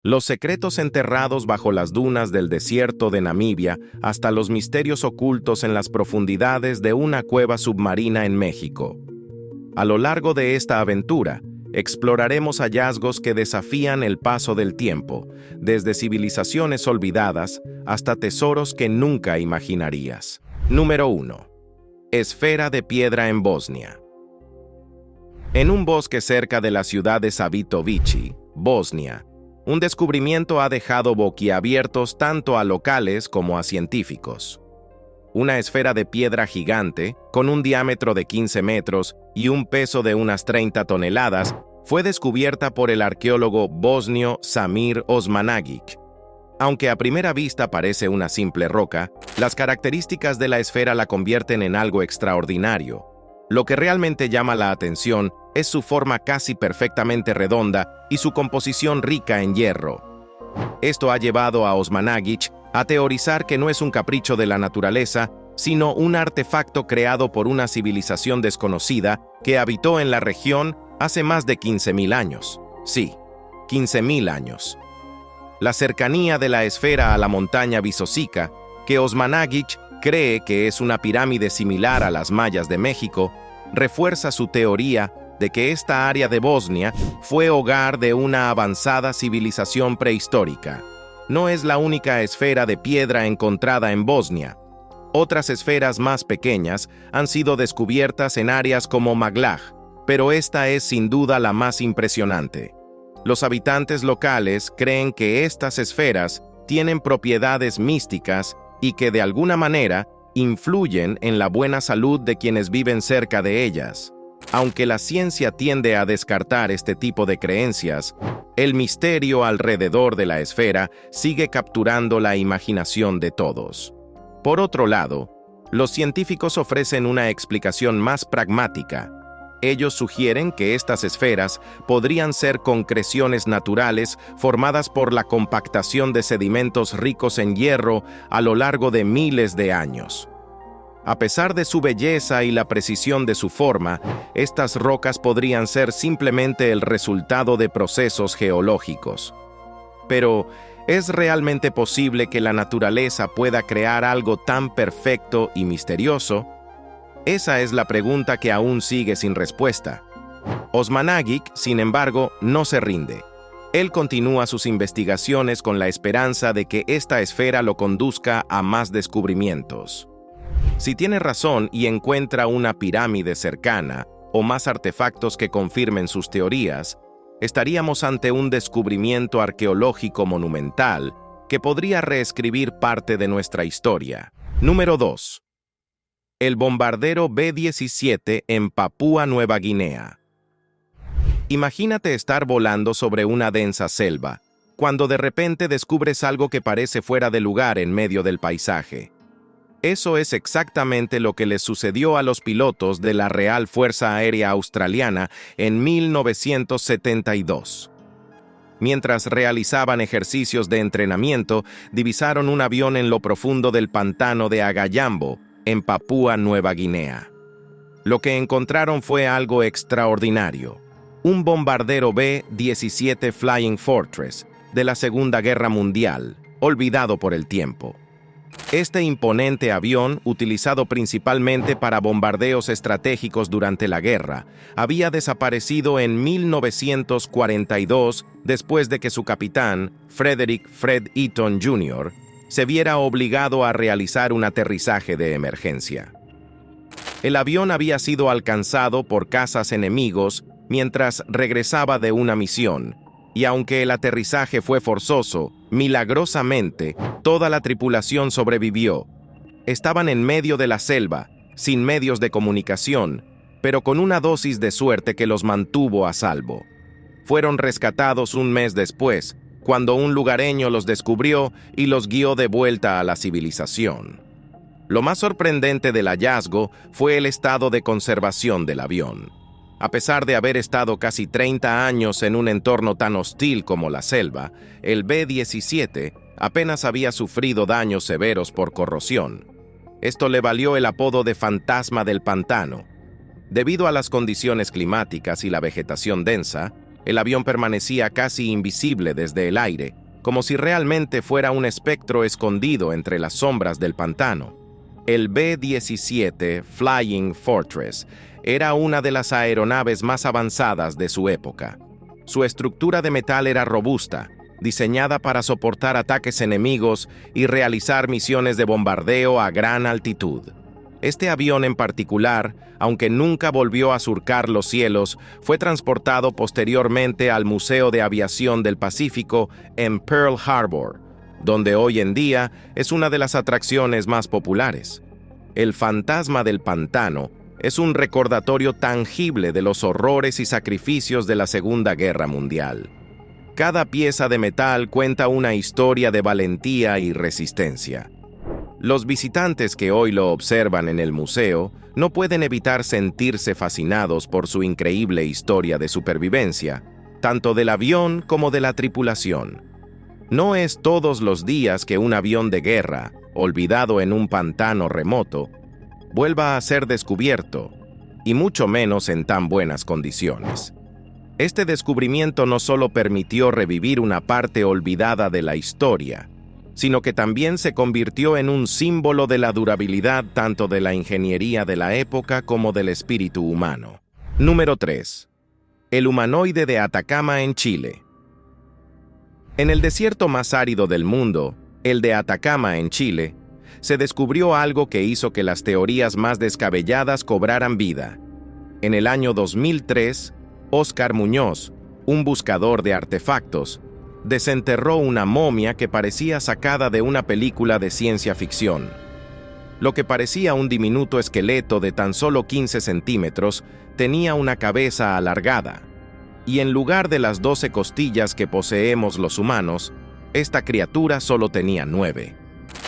Los secretos enterrados bajo las dunas del desierto de Namibia hasta los misterios ocultos en las profundidades de una cueva submarina en México. A lo largo de esta aventura, exploraremos hallazgos que desafían el paso del tiempo, desde civilizaciones olvidadas hasta tesoros que nunca imaginarías. Número 1. Esfera de piedra en Bosnia. En un bosque cerca de la ciudad de Savitovići, Bosnia, un descubrimiento ha dejado boquiabiertos tanto a locales como a científicos. Una esfera de piedra gigante, con un diámetro de 15 metros y un peso de unas 30 toneladas, fue descubierta por el arqueólogo bosnio Samir Osmanagić. Aunque a primera vista parece una simple roca, las características de la esfera la convierten en algo extraordinario. Lo que realmente llama la atención es su forma casi perfectamente redonda y su composición rica en hierro. Esto ha llevado a Osmanagić a teorizar que no es un capricho de la naturaleza, sino un artefacto creado por una civilización desconocida que habitó en la región hace más de 15.000 años. Sí, 15.000 años. La cercanía de la esfera a la montaña Visosica, que Osmanagić cree que es una pirámide similar a las mayas de México, refuerza su teoría de que esta área de Bosnia fue hogar de una avanzada civilización prehistórica. No es la única esfera de piedra encontrada en Bosnia. Otras esferas más pequeñas han sido descubiertas en áreas como Maglav, pero esta es sin duda la más impresionante. Los habitantes locales creen que estas esferas tienen propiedades místicas y que de alguna manera influyen en la buena salud de quienes viven cerca de ellas. Aunque la ciencia tiende a descartar este tipo de creencias, el misterio alrededor de la esfera sigue capturando la imaginación de todos. Por otro lado, los científicos ofrecen una explicación más pragmática. Ellos sugieren que estas esferas podrían ser concreciones naturales formadas por la compactación de sedimentos ricos en hierro a lo largo de miles de años. A pesar de su belleza y la precisión de su forma, estas rocas podrían ser simplemente el resultado de procesos geológicos. Pero, ¿es realmente posible que la naturaleza pueda crear algo tan perfecto y misterioso? Esa es la pregunta que aún sigue sin respuesta. Osmanagić, sin embargo, no se rinde. Él continúa sus investigaciones con la esperanza de que esta esfera lo conduzca a más descubrimientos. Si tiene razón y encuentra una pirámide cercana o más artefactos que confirmen sus teorías, estaríamos ante un descubrimiento arqueológico monumental que podría reescribir parte de nuestra historia. Número 2. El bombardero B-17 en Papúa Nueva Guinea. Imagínate estar volando sobre una densa selva, cuando de repente descubres algo que parece fuera de lugar en medio del paisaje. Eso es exactamente lo que les sucedió a los pilotos de la Real Fuerza Aérea Australiana en 1972. Mientras realizaban ejercicios de entrenamiento, divisaron un avión en lo profundo del pantano de Agayambo, en Papúa Nueva Guinea. Lo que encontraron fue algo extraordinario: un bombardero B-17 Flying Fortress de la Segunda Guerra Mundial, olvidado por el tiempo. Este imponente avión, utilizado principalmente para bombardeos estratégicos durante la guerra, había desaparecido en 1942 después de que su capitán, Frederick "Fred" Eaton Jr., se viera obligado a realizar un aterrizaje de emergencia. El avión había sido alcanzado por cazas enemigos mientras regresaba de una misión, y aunque el aterrizaje fue forzoso, milagrosamente, toda la tripulación sobrevivió. Estaban en medio de la selva, sin medios de comunicación, pero con una dosis de suerte que los mantuvo a salvo. Fueron rescatados un mes después, cuando un lugareño los descubrió y los guió de vuelta a la civilización. Lo más sorprendente del hallazgo fue el estado de conservación del avión. A pesar de haber estado casi 30 años en un entorno tan hostil como la selva, el B-17 apenas había sufrido daños severos por corrosión. Esto le valió el apodo de fantasma del pantano. Debido a las condiciones climáticas y la vegetación densa, El avión permanecía casi invisible desde el aire, como si realmente fuera un espectro escondido entre las sombras del pantano. El B-17 Flying Fortress era una de las aeronaves más avanzadas de su época. Su estructura de metal era robusta, diseñada para soportar ataques enemigos y realizar misiones de bombardeo a gran altitud. Este avión en particular, aunque nunca volvió a surcar los cielos, fue transportado posteriormente al Museo de Aviación del Pacífico en Pearl Harbor, donde hoy en día es una de las atracciones más populares. El fantasma del pantano es un recordatorio tangible de los horrores y sacrificios de la Segunda Guerra Mundial. Cada pieza de metal cuenta una historia de valentía y resistencia. Los visitantes que hoy lo observan en el museo no pueden evitar sentirse fascinados por su increíble historia de supervivencia, tanto del avión como de la tripulación. No es todos los días que un avión de guerra, olvidado en un pantano remoto, vuelva a ser descubierto, y mucho menos en tan buenas condiciones. Este descubrimiento no solo permitió revivir una parte olvidada de la historia, sino que también se convirtió en un símbolo de la durabilidad tanto de la ingeniería de la época como del espíritu humano. Número 3. El humanoide de Atacama en Chile. En el desierto más árido del mundo, el de Atacama en Chile, se descubrió algo que hizo que las teorías más descabelladas cobraran vida. En el año 2003, Óscar Muñoz, un buscador de artefactos, desenterró una momia que parecía sacada de una película de ciencia ficción. Lo que parecía un diminuto esqueleto de tan solo 15 centímetros tenía una cabeza alargada, y en lugar de las 12 costillas que poseemos los humanos, esta criatura solo tenía 9.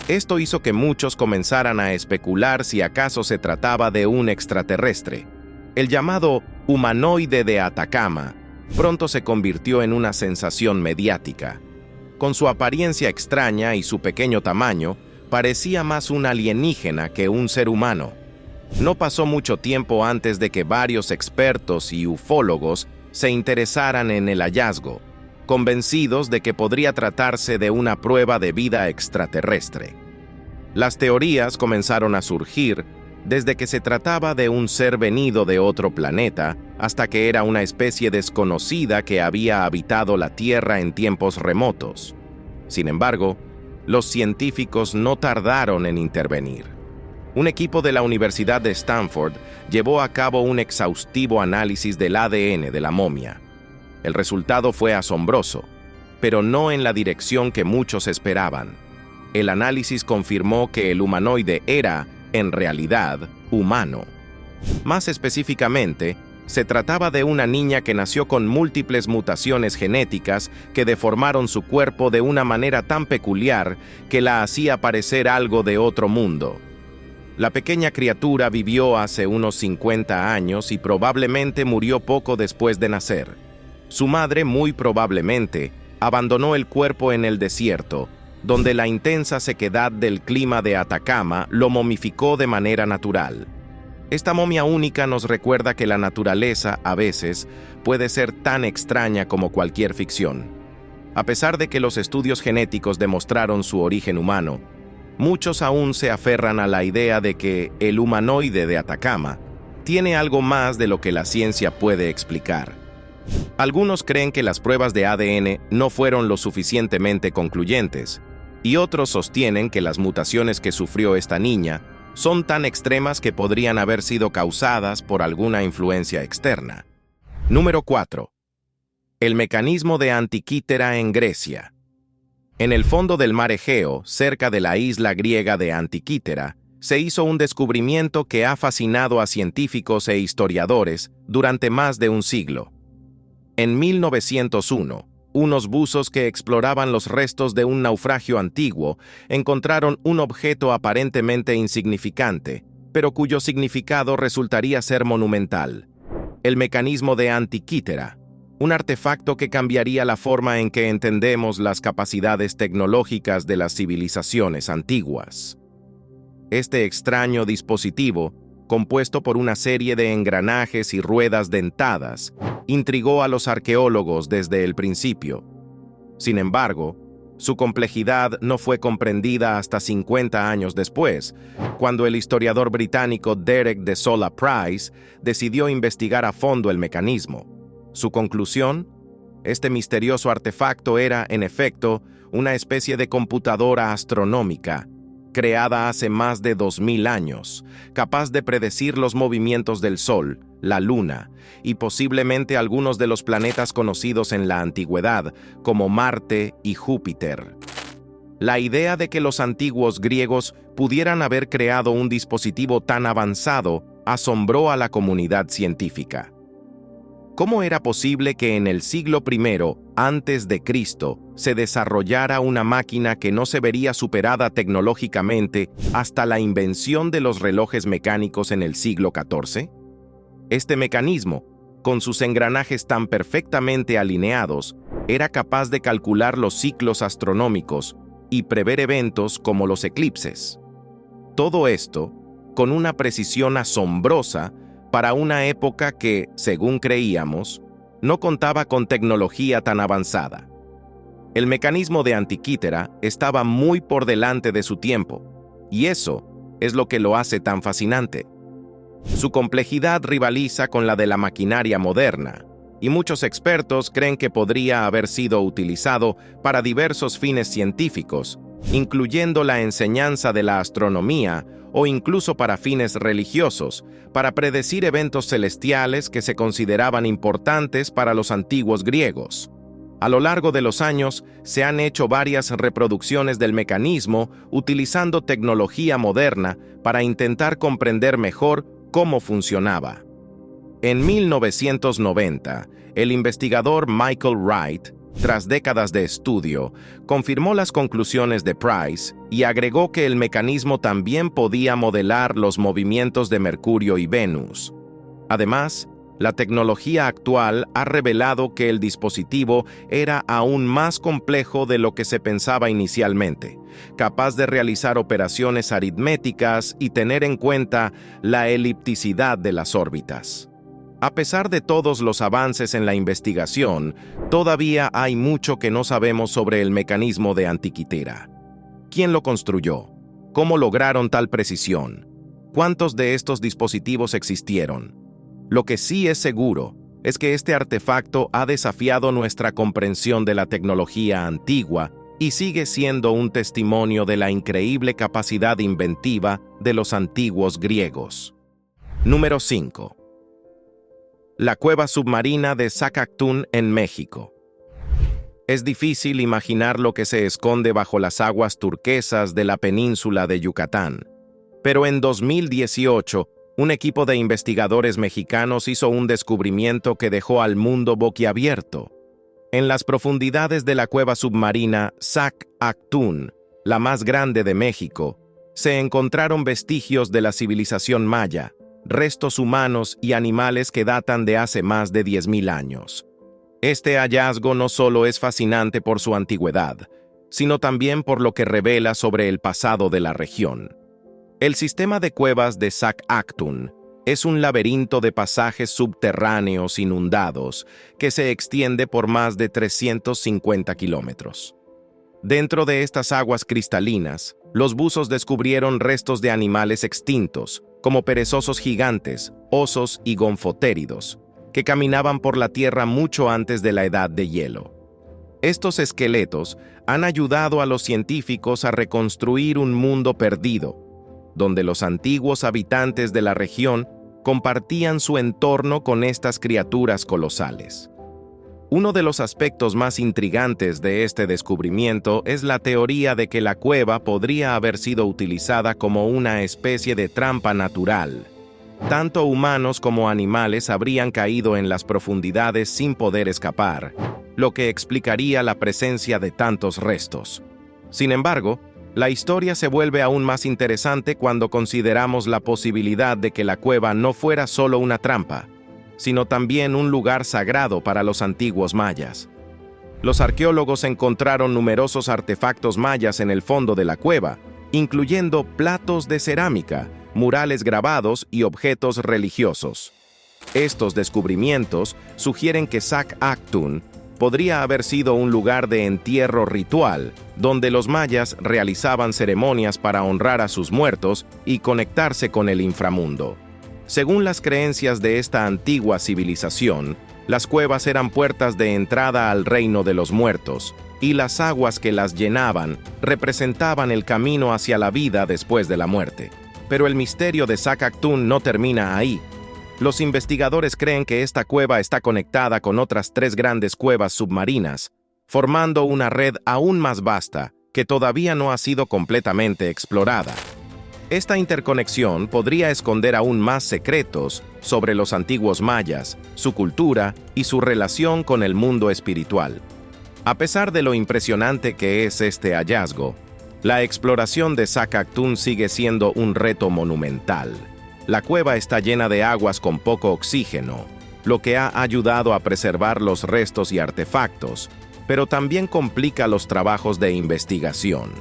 Esto hizo que muchos comenzaran a especular si acaso se trataba de un extraterrestre. El llamado humanoide de Atacama pronto se convirtió en una sensación mediática. Con su apariencia extraña y su pequeño tamaño, parecía más un alienígena que un ser humano. No pasó mucho tiempo antes de que varios expertos y ufólogos se interesaran en el hallazgo, convencidos de que podría tratarse de una prueba de vida extraterrestre. Las teorías comenzaron a surgir desde que se trataba de un ser venido de otro planeta hasta que era una especie desconocida que había habitado la Tierra en tiempos remotos. Sin embargo, los científicos no tardaron en intervenir. Un equipo de la Universidad de Stanford llevó a cabo un exhaustivo análisis del ADN de la momia. El resultado fue asombroso, pero no en la dirección que muchos esperaban. El análisis confirmó que el humanoide era, en realidad, humano. Más específicamente, se trataba de una niña que nació con múltiples mutaciones genéticas que deformaron su cuerpo de una manera tan peculiar que la hacía parecer algo de otro mundo. La pequeña criatura vivió hace unos 50 años y probablemente murió poco después de nacer. Su madre, muy probablemente, abandonó el cuerpo en el desierto, donde la intensa sequedad del clima de Atacama lo momificó de manera natural. Esta momia única nos recuerda que la naturaleza, a veces, puede ser tan extraña como cualquier ficción. A pesar de que los estudios genéticos demostraron su origen humano, muchos aún se aferran a la idea de que el humanoide de Atacama tiene algo más de lo que la ciencia puede explicar. Algunos creen que las pruebas de ADN no fueron lo suficientemente concluyentes, y otros sostienen que las mutaciones que sufrió esta niña son tan extremas que podrían haber sido causadas por alguna influencia externa. Número 4. El mecanismo de Antikythera en Grecia. En el fondo del mar Egeo, cerca de la isla griega de Antikythera, se hizo un descubrimiento que ha fascinado a científicos e historiadores durante más de un siglo. En 1901, unos buzos que exploraban los restos de un naufragio antiguo encontraron un objeto aparentemente insignificante, pero cuyo significado resultaría ser monumental: el mecanismo de Antikythera, un artefacto que cambiaría la forma en que entendemos las capacidades tecnológicas de las civilizaciones antiguas. Este extraño dispositivo, compuesto por una serie de engranajes y ruedas dentadas, intrigó a los arqueólogos desde el principio. Sin embargo, su complejidad no fue comprendida hasta 50 años después, cuando el historiador británico Derek de Solla Price decidió investigar a fondo el mecanismo. Su conclusión: este misterioso artefacto era, en efecto, una especie de computadora astronómica, creada hace más de 2000 años, capaz de predecir los movimientos del Sol, la Luna y posiblemente algunos de los planetas conocidos en la antigüedad, como Marte y Júpiter. La idea de que los antiguos griegos pudieran haber creado un dispositivo tan avanzado asombró a la comunidad científica. ¿Cómo era posible que en el siglo I antes de Cristo se desarrollara una máquina que no se vería superada tecnológicamente hasta la invención de los relojes mecánicos en el siglo XIV? Este mecanismo, con sus engranajes tan perfectamente alineados, era capaz de calcular los ciclos astronómicos y prever eventos como los eclipses. Todo esto con una precisión asombrosa para una época que, según creíamos, no contaba con tecnología tan avanzada. El mecanismo de Antikythera estaba muy por delante de su tiempo, y eso es lo que lo hace tan fascinante. Su complejidad rivaliza con la de la maquinaria moderna, y muchos expertos creen que podría haber sido utilizado para diversos fines científicos, incluyendo la enseñanza de la astronomía o incluso para fines religiosos, para predecir eventos celestiales que se consideraban importantes para los antiguos griegos. A lo largo de los años, se han hecho varias reproducciones del mecanismo utilizando tecnología moderna para intentar comprender mejor cómo funcionaba. En 1990, el investigador Michael Wright, tras décadas de estudio, confirmó las conclusiones de Price y agregó que el mecanismo también podía modelar los movimientos de Mercurio y Venus. Además, la tecnología actual ha revelado que el dispositivo era aún más complejo de lo que se pensaba inicialmente, capaz de realizar operaciones aritméticas y tener en cuenta la elipticidad de las órbitas. A pesar de todos los avances en la investigación, todavía hay mucho que no sabemos sobre el mecanismo de Antikythera. ¿Quién lo construyó? ¿Cómo lograron tal precisión? ¿Cuántos de estos dispositivos existieron? Lo que sí es seguro es que este artefacto ha desafiado nuestra comprensión de la tecnología antigua y sigue siendo un testimonio de la increíble capacidad inventiva de los antiguos griegos. Número 5. La cueva submarina de Sac-Actun en México. Es difícil imaginar lo que se esconde bajo las aguas turquesas de la península de Yucatán. Pero en 2018, un equipo de investigadores mexicanos hizo un descubrimiento que dejó al mundo boquiabierto. En las profundidades de la cueva submarina Sac-Actun, la más grande de México, se encontraron vestigios de la civilización maya, restos humanos y animales que datan de hace más de 10.000 años. Este hallazgo no solo es fascinante por su antigüedad, sino también por lo que revela sobre el pasado de la región. El sistema de cuevas de Sac-Actun es un laberinto de pasajes subterráneos inundados que se extiende por más de 350 kilómetros. Dentro de estas aguas cristalinas, los buzos descubrieron restos de animales extintos, como perezosos gigantes, osos y gonfotéridos, que caminaban por la Tierra mucho antes de la edad de hielo. Estos esqueletos han ayudado a los científicos a reconstruir un mundo perdido, donde los antiguos habitantes de la región compartían su entorno con estas criaturas colosales. Uno de los aspectos más intrigantes de este descubrimiento es la teoría de que la cueva podría haber sido utilizada como una especie de trampa natural. Tanto humanos como animales habrían caído en las profundidades sin poder escapar, lo que explicaría la presencia de tantos restos. Sin embargo, la historia se vuelve aún más interesante cuando consideramos la posibilidad de que la cueva no fuera solo una trampa, sino también un lugar sagrado para los antiguos mayas. Los arqueólogos encontraron numerosos artefactos mayas en el fondo de la cueva, incluyendo platos de cerámica, murales grabados y objetos religiosos. Estos descubrimientos sugieren que Sac Actun podría haber sido un lugar de entierro ritual, donde los mayas realizaban ceremonias para honrar a sus muertos y conectarse con el inframundo. Según las creencias de esta antigua civilización, las cuevas eran puertas de entrada al reino de los muertos, y las aguas que las llenaban representaban el camino hacia la vida después de la muerte. Pero el misterio de Sac Actun no termina ahí. Los investigadores creen que esta cueva está conectada con otras 3 grandes cuevas submarinas, formando una red aún más vasta que todavía no ha sido completamente explorada. Esta interconexión podría esconder aún más secretos sobre los antiguos mayas, su cultura y su relación con el mundo espiritual. A pesar de lo impresionante que es este hallazgo, la exploración de Sac Actun sigue siendo un reto monumental. La cueva está llena de aguas con poco oxígeno, lo que ha ayudado a preservar los restos y artefactos, pero también complica los trabajos de investigación.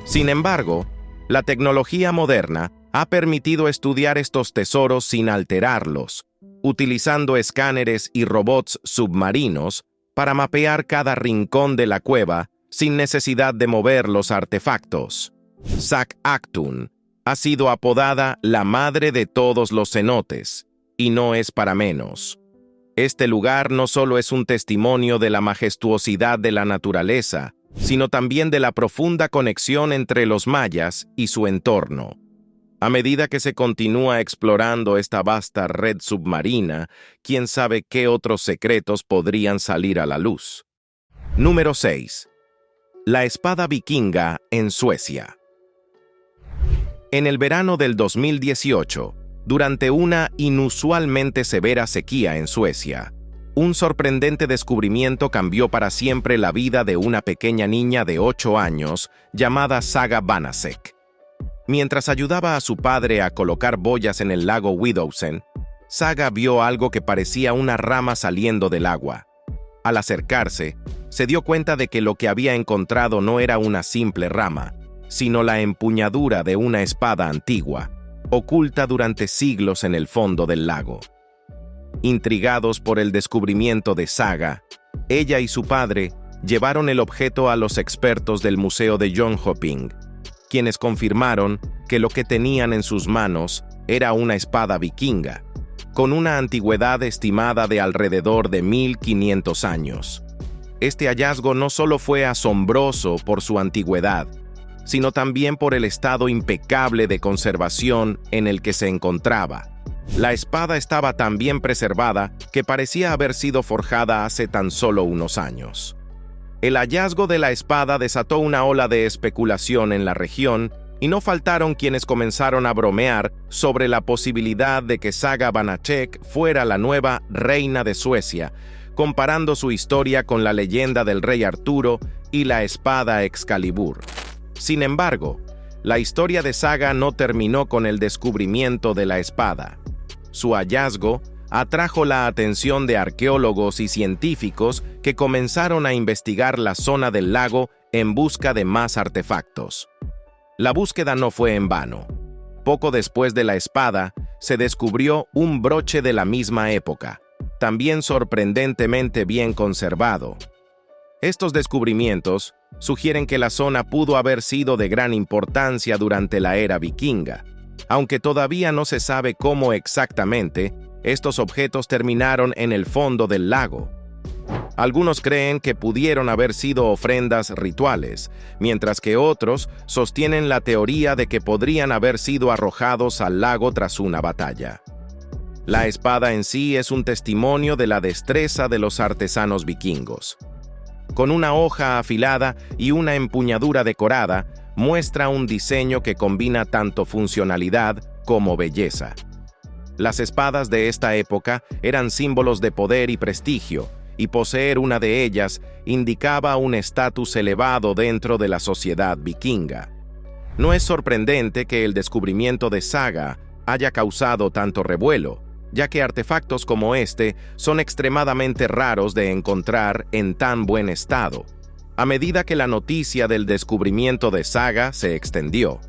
Sin embargo, la tecnología moderna ha permitido estudiar estos tesoros sin alterarlos, utilizando escáneres y robots submarinos para mapear cada rincón de la cueva sin necesidad de mover los artefactos. Sac Actun ha sido apodada la madre de todos los cenotes, y no es para menos. Este lugar no solo es un testimonio de la majestuosidad de la naturaleza, sino también de la profunda conexión entre los mayas y su entorno. A medida que se continúa explorando esta vasta red submarina, quién sabe qué otros secretos podrían salir a la luz. Número 6. La espada vikinga en Suecia. En el verano del 2018, durante una inusualmente severa sequía en Suecia, un sorprendente descubrimiento cambió para siempre la vida de una pequeña niña de 8 años llamada Saga Banasek. Mientras ayudaba a su padre a colocar boyas en el lago Widowsen, Saga vio algo que parecía una rama saliendo del agua. Al acercarse, se dio cuenta de que lo que había encontrado no era una simple rama, sino la empuñadura de una espada antigua, oculta durante siglos en el fondo del lago. Intrigados por el descubrimiento de Saga, ella y su padre llevaron el objeto a los expertos del Museo de Jönköping, quienes confirmaron que lo que tenían en sus manos era una espada vikinga, con una antigüedad estimada de alrededor de 1500 años. Este hallazgo no solo fue asombroso por su antigüedad, sino también por el estado impecable de conservación en el que se encontraba. La espada estaba tan bien preservada que parecía haber sido forjada hace tan solo unos años. El hallazgo de la espada desató una ola de especulación en la región y no faltaron quienes comenzaron a bromear sobre la posibilidad de que Saga Banasek fuera la nueva reina de Suecia, comparando su historia con la leyenda del rey Arturo y la espada Excalibur. Sin embargo, la historia de Saga no terminó con el descubrimiento de la espada. Su hallazgo atrajo la atención de arqueólogos y científicos que comenzaron a investigar la zona del lago en busca de más artefactos. La búsqueda no fue en vano. Poco después de la espada, se descubrió un broche de la misma época, también sorprendentemente bien conservado. Estos descubrimientos sugieren que la zona pudo haber sido de gran importancia durante la era vikinga, aunque todavía no se sabe cómo exactamente estos objetos terminaron en el fondo del lago. Algunos creen que pudieron haber sido ofrendas rituales, mientras que otros sostienen la teoría de que podrían haber sido arrojados al lago tras una batalla. La espada en sí es un testimonio de la destreza de los artesanos vikingos. Con una hoja afilada y una empuñadura decorada, muestra un diseño que combina tanto funcionalidad como belleza. Las espadas de esta época eran símbolos de poder y prestigio, y poseer una de ellas indicaba un estatus elevado dentro de la sociedad vikinga. No es sorprendente que el descubrimiento de Saga haya causado tanto revuelo, ya que artefactos como este son extremadamente raros de encontrar en tan buen estado. A medida que la noticia del descubrimiento de Saga se extendió,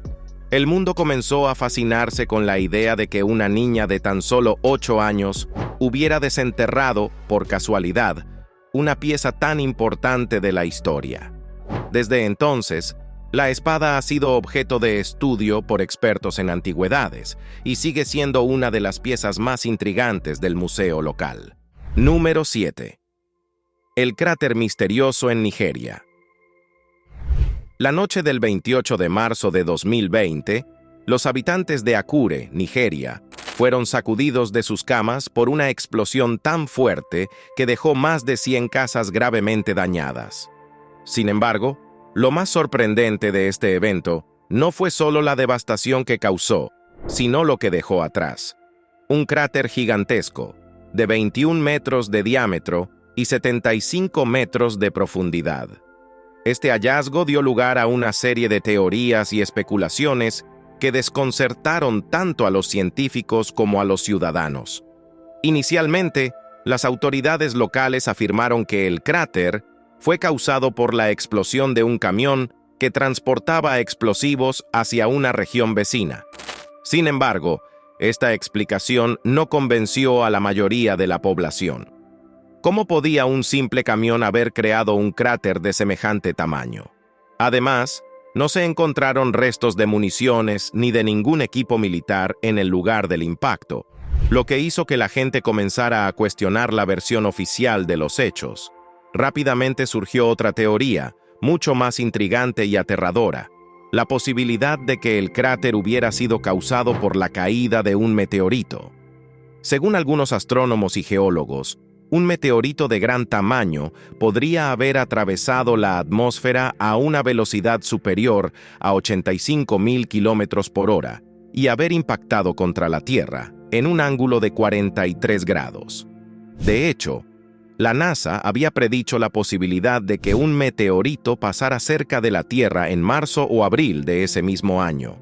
El mundo comenzó a fascinarse con la idea de que una niña de tan solo 8 años hubiera desenterrado, por casualidad, una pieza tan importante de la historia. Desde entonces, la espada ha sido objeto de estudio por expertos en antigüedades y sigue siendo una de las piezas más intrigantes del museo local. Número 7. El cráter misterioso en Nigeria. La noche del 28 de marzo de 2020, los habitantes de Akure, Nigeria, fueron sacudidos de sus camas por una explosión tan fuerte que dejó más de 100 casas gravemente dañadas. Sin embargo, lo más sorprendente de este evento no fue solo la devastación que causó, sino lo que dejó atrás. Un cráter gigantesco, de 21 metros de diámetro y 75 metros de profundidad. Este hallazgo dio lugar a una serie de teorías y especulaciones que desconcertaron tanto a los científicos como a los ciudadanos. Inicialmente, las autoridades locales afirmaron que el cráter fue causado por la explosión de un camión que transportaba explosivos hacia una región vecina. Sin embargo, esta explicación no convenció a la mayoría de la población. ¿Cómo podía un simple camión haber creado un cráter de semejante tamaño? Además, no se encontraron restos de municiones ni de ningún equipo militar en el lugar del impacto, lo que hizo que la gente comenzara a cuestionar la versión oficial de los hechos. Rápidamente surgió otra teoría, mucho más intrigante y aterradora: la posibilidad de que el cráter hubiera sido causado por la caída de un meteorito. Según algunos astrónomos y geólogos, un meteorito de gran tamaño podría haber atravesado la atmósfera a una velocidad superior a 85.000 kilómetros por hora y haber impactado contra la Tierra en un ángulo de 43 grados. De hecho, la NASA había predicho la posibilidad de que un meteorito pasara cerca de la Tierra en marzo o abril de ese mismo año.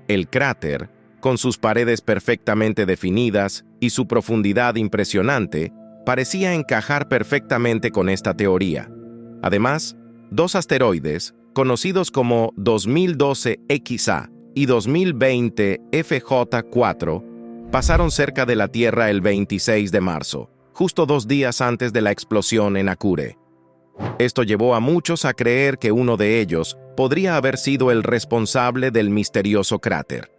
El cráter, con sus paredes perfectamente definidas y su profundidad impresionante, parecía encajar perfectamente con esta teoría. Además, dos asteroides, conocidos como 2012 XA y 2020 FJ4, pasaron cerca de la Tierra el 26 de marzo, justo 2 días antes de la explosión en Akure. Esto llevó a muchos a creer que uno de ellos podría haber sido el responsable del misterioso cráter.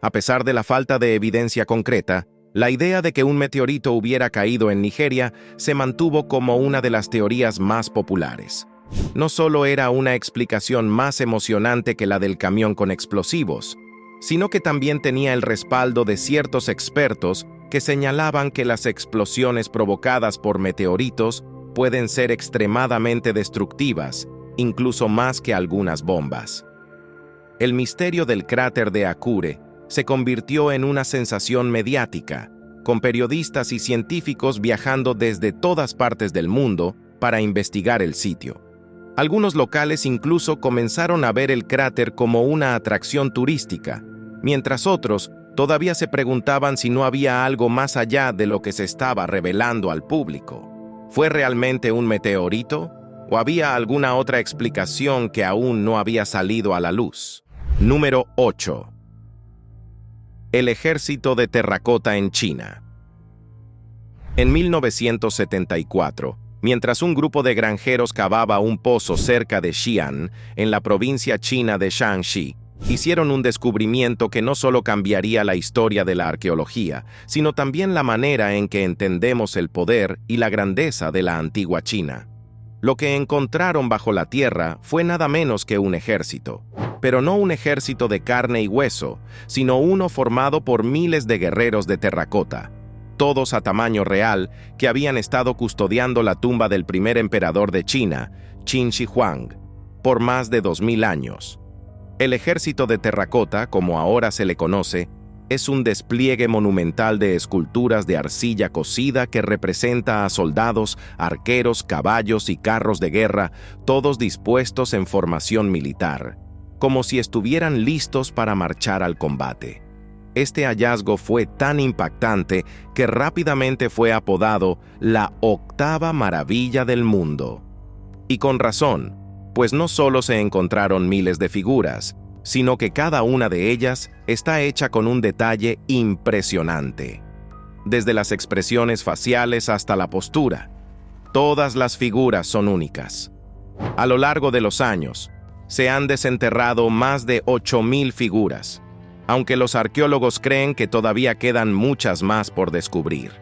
A pesar de la falta de evidencia concreta, la idea de que un meteorito hubiera caído en Nigeria se mantuvo como una de las teorías más populares. No solo era una explicación más emocionante que la del camión con explosivos, sino que también tenía el respaldo de ciertos expertos que señalaban que las explosiones provocadas por meteoritos pueden ser extremadamente destructivas, incluso más que algunas bombas. El misterio del cráter de Akure se convirtió en una sensación mediática, con periodistas y científicos viajando desde todas partes del mundo para investigar el sitio. Algunos locales incluso comenzaron a ver el cráter como una atracción turística, mientras otros todavía se preguntaban si no había algo más allá de lo que se estaba revelando al público. ¿Fue realmente un meteorito? ¿O había alguna otra explicación que aún no había salido a la luz? Número 8. El ejército de terracota en China. En 1974, mientras un grupo de granjeros cavaba un pozo cerca de Xi'an, en la provincia china de Shanxi, hicieron un descubrimiento que no solo cambiaría la historia de la arqueología, sino también la manera en que entendemos el poder y la grandeza de la antigua China. Lo que encontraron bajo la tierra fue nada menos que un ejército, pero no un ejército de carne y hueso, sino uno formado por miles de guerreros de terracota, todos a tamaño real, que habían estado custodiando la tumba del primer emperador de China, Qin Shi Huang, por más de 2000 años. El ejército de terracota, como ahora se le conoce, es un despliegue monumental de esculturas de arcilla cocida que representa a soldados, arqueros, caballos y carros de guerra, todos dispuestos en formación militar, como si estuvieran listos para marchar al combate. Este hallazgo fue tan impactante que rápidamente fue apodado la octava maravilla del mundo. Y con razón, pues no solo se encontraron miles de figuras, sino que cada una de ellas está hecha con un detalle impresionante. Desde las expresiones faciales hasta la postura, todas las figuras son únicas. A lo largo de los años, se han desenterrado más de 8.000 figuras, aunque los arqueólogos creen que todavía quedan muchas más por descubrir.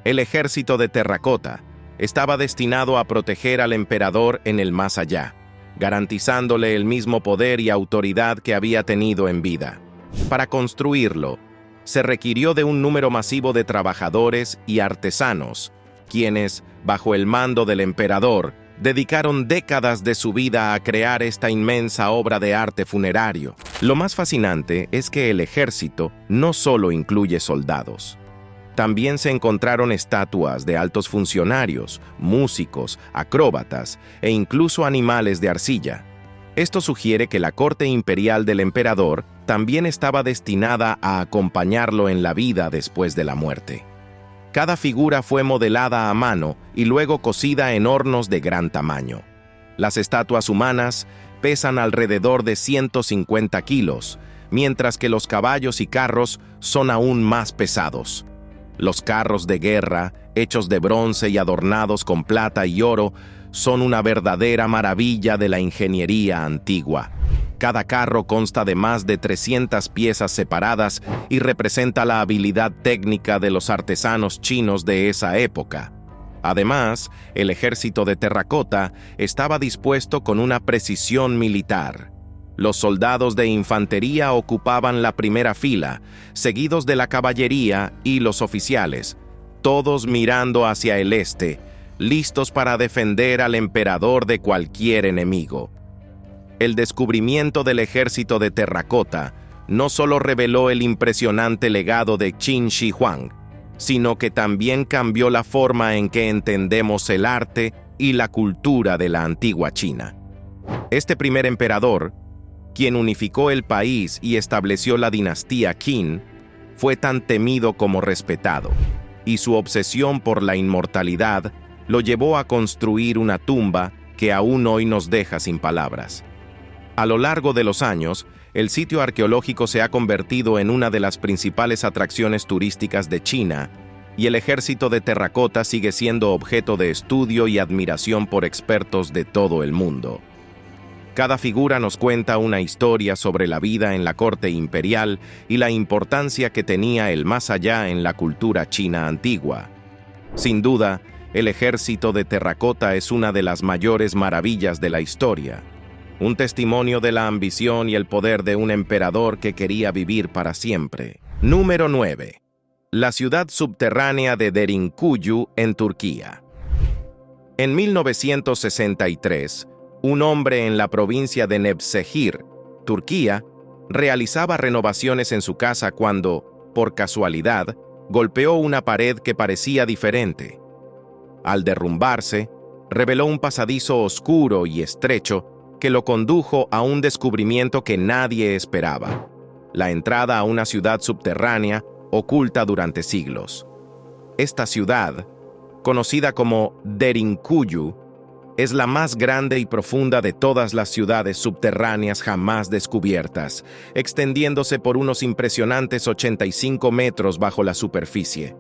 El ejército de terracota estaba destinado a proteger al emperador en el más allá, garantizándole el mismo poder y autoridad que había tenido en vida. Para construirlo, se requirió de un número masivo de trabajadores y artesanos, quienes, bajo el mando del emperador, dedicaron décadas de su vida a crear esta inmensa obra de arte funerario. Lo más fascinante es que el ejército no solo incluye soldados. También se encontraron estatuas de altos funcionarios, músicos, acróbatas e incluso animales de arcilla. Esto sugiere que la corte imperial del emperador también estaba destinada a acompañarlo en la vida después de la muerte. Cada figura fue modelada a mano y luego cocida en hornos de gran tamaño. Las estatuas humanas pesan alrededor de 150 kilos, mientras que los caballos y carros son aún más pesados. Los carros de guerra, hechos de bronce y adornados con plata y oro, son una verdadera maravilla de la ingeniería antigua. Cada carro consta de más de 300 piezas separadas y representa la habilidad técnica de los artesanos chinos de esa época. Además, el ejército de terracota estaba dispuesto con una precisión militar. Los soldados de infantería ocupaban la primera fila, seguidos de la caballería y los oficiales, todos mirando hacia el este, listos para defender al emperador de cualquier enemigo. El descubrimiento del ejército de terracota no solo reveló el impresionante legado de Qin Shi Huang, sino que también cambió la forma en que entendemos el arte y la cultura de la antigua China. Este primer emperador, quien unificó el país y estableció la dinastía Qin, fue tan temido como respetado, y su obsesión por la inmortalidad lo llevó a construir una tumba que aún hoy nos deja sin palabras. A lo largo de los años, el sitio arqueológico se ha convertido en una de las principales atracciones turísticas de China, y el ejército de terracota sigue siendo objeto de estudio y admiración por expertos de todo el mundo. Cada figura nos cuenta una historia sobre la vida en la corte imperial y la importancia que tenía el más allá en la cultura china antigua. Sin duda, el ejército de terracota es una de las mayores maravillas de la historia, un testimonio de la ambición y el poder de un emperador que quería vivir para siempre. Número 9. La ciudad subterránea de Derinkuyu, en Turquía. En 1963, un hombre en la provincia de Nevşehir, Turquía, realizaba renovaciones en su casa cuando, por casualidad, golpeó una pared que parecía diferente. Al derrumbarse, reveló un pasadizo oscuro y estrecho que lo condujo a un descubrimiento que nadie esperaba: la entrada a una ciudad subterránea oculta durante siglos. Esta ciudad, conocida como Derinkuyu, es la más grande y profunda de todas las ciudades subterráneas jamás descubiertas, extendiéndose por unos impresionantes 85 metros bajo la superficie.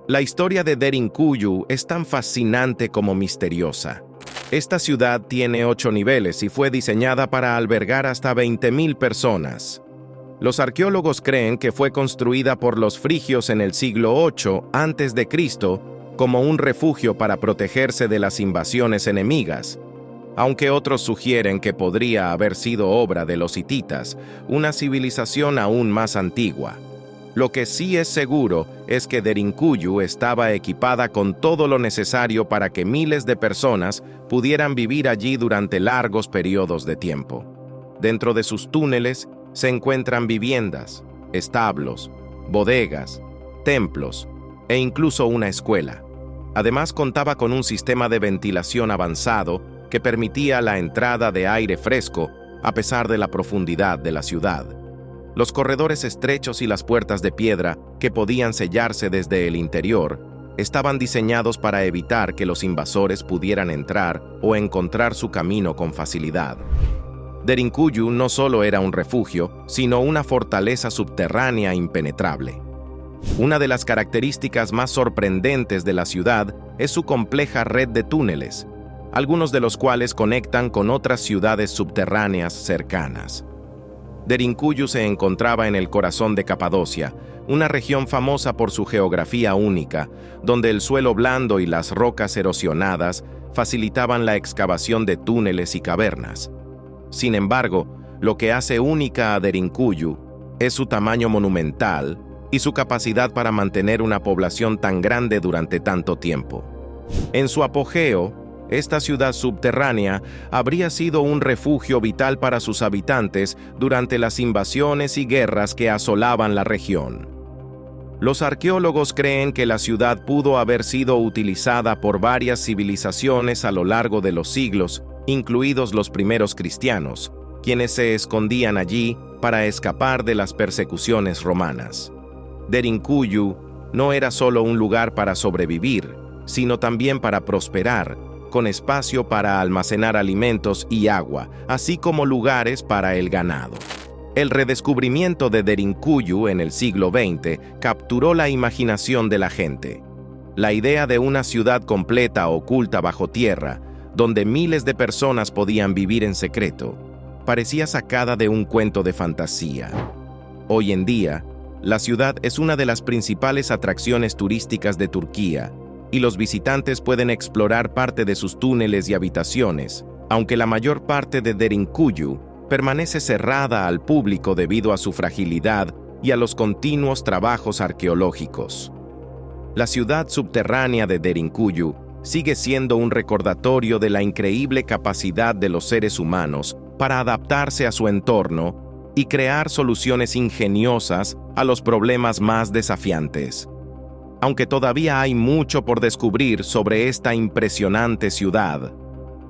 La historia de Derinkuyu es tan fascinante como misteriosa. Esta ciudad tiene 8 niveles y fue diseñada para albergar hasta 20.000 personas. Los arqueólogos creen que fue construida por los frigios en el siglo VIII a.C., como un refugio para protegerse de las invasiones enemigas, aunque otros sugieren que podría haber sido obra de los hititas, una civilización aún más antigua. Lo que sí es seguro es que Derinkuyu estaba equipada con todo lo necesario para que miles de personas pudieran vivir allí durante largos periodos de tiempo. Dentro de sus túneles se encuentran viviendas, establos, bodegas, templos e incluso una escuela. Además, contaba con un sistema de ventilación avanzado que permitía la entrada de aire fresco a pesar de la profundidad de la ciudad. Los corredores estrechos y las puertas de piedra, que podían sellarse desde el interior, estaban diseñados para evitar que los invasores pudieran entrar o encontrar su camino con facilidad. Derinkuyu no solo era un refugio, sino una fortaleza subterránea impenetrable. Una de las características más sorprendentes de la ciudad es su compleja red de túneles, algunos de los cuales conectan con otras ciudades subterráneas cercanas. Derinkuyu se encontraba en el corazón de Capadocia, una región famosa por su geografía única, donde el suelo blando y las rocas erosionadas facilitaban la excavación de túneles y cavernas. Sin embargo, lo que hace única a Derinkuyu es su tamaño monumental y su capacidad para mantener una población tan grande durante tanto tiempo. En su apogeo, esta ciudad subterránea habría sido un refugio vital para sus habitantes durante las invasiones y guerras que asolaban la región. Los arqueólogos creen que la ciudad pudo haber sido utilizada por varias civilizaciones a lo largo de los siglos, incluidos los primeros cristianos, quienes se escondían allí para escapar de las persecuciones romanas. Derinkuyu no era solo un lugar para sobrevivir, sino también para prosperar, con espacio para almacenar alimentos y agua, así como lugares para el ganado. El redescubrimiento de Derinkuyu en el siglo XX capturó la imaginación de la gente. La idea de una ciudad completa oculta bajo tierra, donde miles de personas podían vivir en secreto, parecía sacada de un cuento de fantasía. Hoy en día, la ciudad es una de las principales atracciones turísticas de Turquía, y los visitantes pueden explorar parte de sus túneles y habitaciones, aunque la mayor parte de Derinkuyu permanece cerrada al público debido a su fragilidad y a los continuos trabajos arqueológicos. La ciudad subterránea de Derinkuyu sigue siendo un recordatorio de la increíble capacidad de los seres humanos para adaptarse a su entorno y crear soluciones ingeniosas a los problemas más desafiantes. Aunque todavía hay mucho por descubrir sobre esta impresionante ciudad,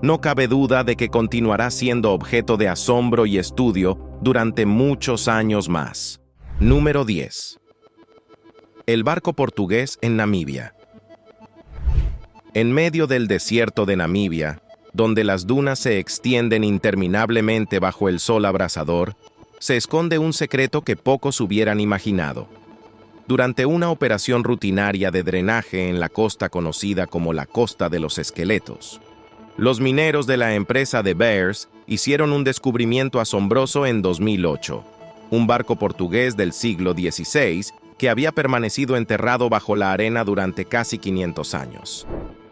no cabe duda de que continuará siendo objeto de asombro y estudio durante muchos años más. Número 10. El barco portugués en Namibia. En medio del desierto de Namibia, donde las dunas se extienden interminablemente bajo el sol abrasador, se esconde un secreto que pocos hubieran imaginado. Durante una operación rutinaria de drenaje en la costa conocida como la Costa de los Esqueletos, los mineros de la empresa De Beers hicieron un descubrimiento asombroso en 2008, un barco portugués del siglo XVI que había permanecido enterrado bajo la arena durante casi 500 años.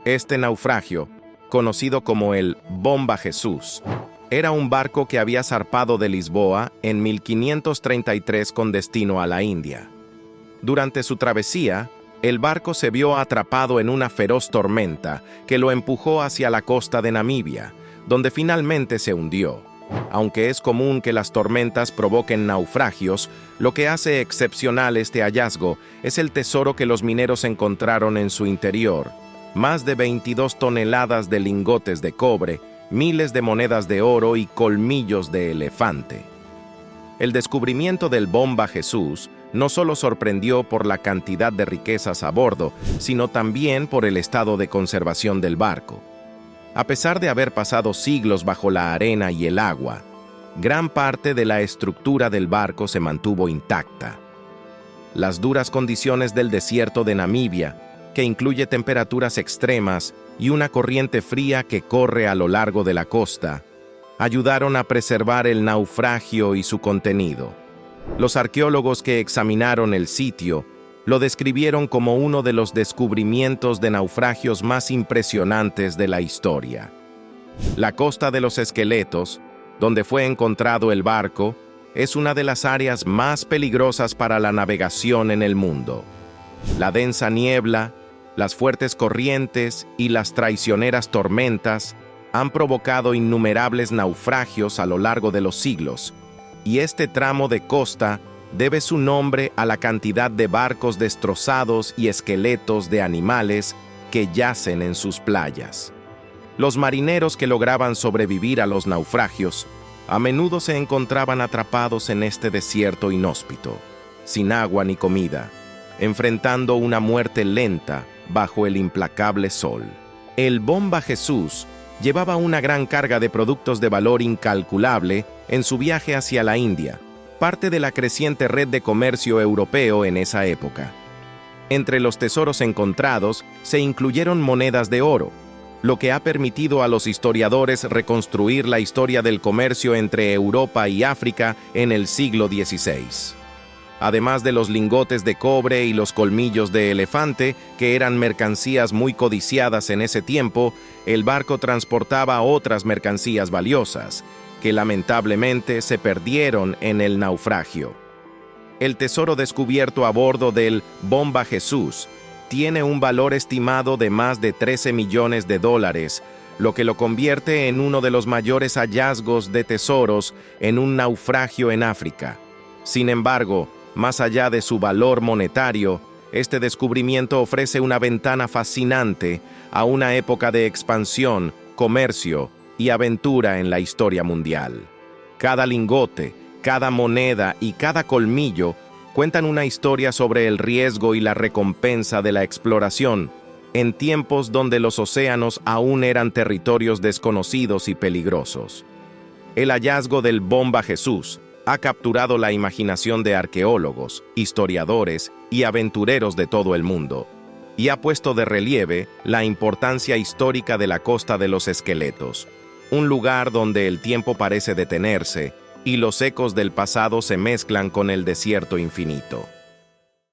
Este naufragio, conocido como el Bomba Jesús, era un barco que había zarpado de Lisboa en 1533 con destino a la India. Durante su travesía, el barco se vio atrapado en una feroz tormenta que lo empujó hacia la costa de Namibia, donde finalmente se hundió. Aunque es común que las tormentas provoquen naufragios, lo que hace excepcional este hallazgo es el tesoro que los mineros encontraron en su interior: más de 22 toneladas de lingotes de cobre, miles de monedas de oro y colmillos de elefante. El descubrimiento del Bomba Jesús no solo sorprendió por la cantidad de riquezas a bordo, sino también por el estado de conservación del barco. A pesar de haber pasado siglos bajo la arena y el agua, gran parte de la estructura del barco se mantuvo intacta. Las duras condiciones del desierto de Namibia, que incluye temperaturas extremas y una corriente fría que corre a lo largo de la costa, ayudaron a preservar el naufragio y su contenido. Los arqueólogos que examinaron el sitio lo describieron como uno de los descubrimientos de naufragios más impresionantes de la historia. La Costa de los Esqueletos, donde fue encontrado el barco, es una de las áreas más peligrosas para la navegación en el mundo. La densa niebla, las fuertes corrientes y las traicioneras tormentas han provocado innumerables naufragios a lo largo de los siglos, y este tramo de costa debe su nombre a la cantidad de barcos destrozados y esqueletos de animales que yacen en sus playas. Los marineros que lograban sobrevivir a los naufragios a menudo se encontraban atrapados en este desierto inhóspito, sin agua ni comida, enfrentando una muerte lenta bajo el implacable sol. El Bomba Jesús llevaba una gran carga de productos de valor incalculable en su viaje hacia la India, parte de la creciente red de comercio europeo en esa época. Entre los tesoros encontrados se incluyeron monedas de oro, lo que ha permitido a los historiadores reconstruir la historia del comercio entre Europa y África en el siglo XVI. Además de los lingotes de cobre y los colmillos de elefante, que eran mercancías muy codiciadas en ese tiempo, el barco transportaba otras mercancías valiosas, que lamentablemente se perdieron en el naufragio. El tesoro descubierto a bordo del Bomba Jesús tiene un valor estimado de más de $13 millones, lo que lo convierte en uno de los mayores hallazgos de tesoros en un naufragio en África. Sin embargo, más allá de su valor monetario, este descubrimiento ofrece una ventana fascinante a una época de expansión, comercio y aventura en la historia mundial. Cada lingote, cada moneda y cada colmillo cuentan una historia sobre el riesgo y la recompensa de la exploración, en tiempos donde los océanos aún eran territorios desconocidos y peligrosos. El hallazgo del Bomba Jesús ha capturado la imaginación de arqueólogos, historiadores y aventureros de todo el mundo, y ha puesto de relieve la importancia histórica de la Costa de los Esqueletos, un lugar donde el tiempo parece detenerse y los ecos del pasado se mezclan con el desierto infinito.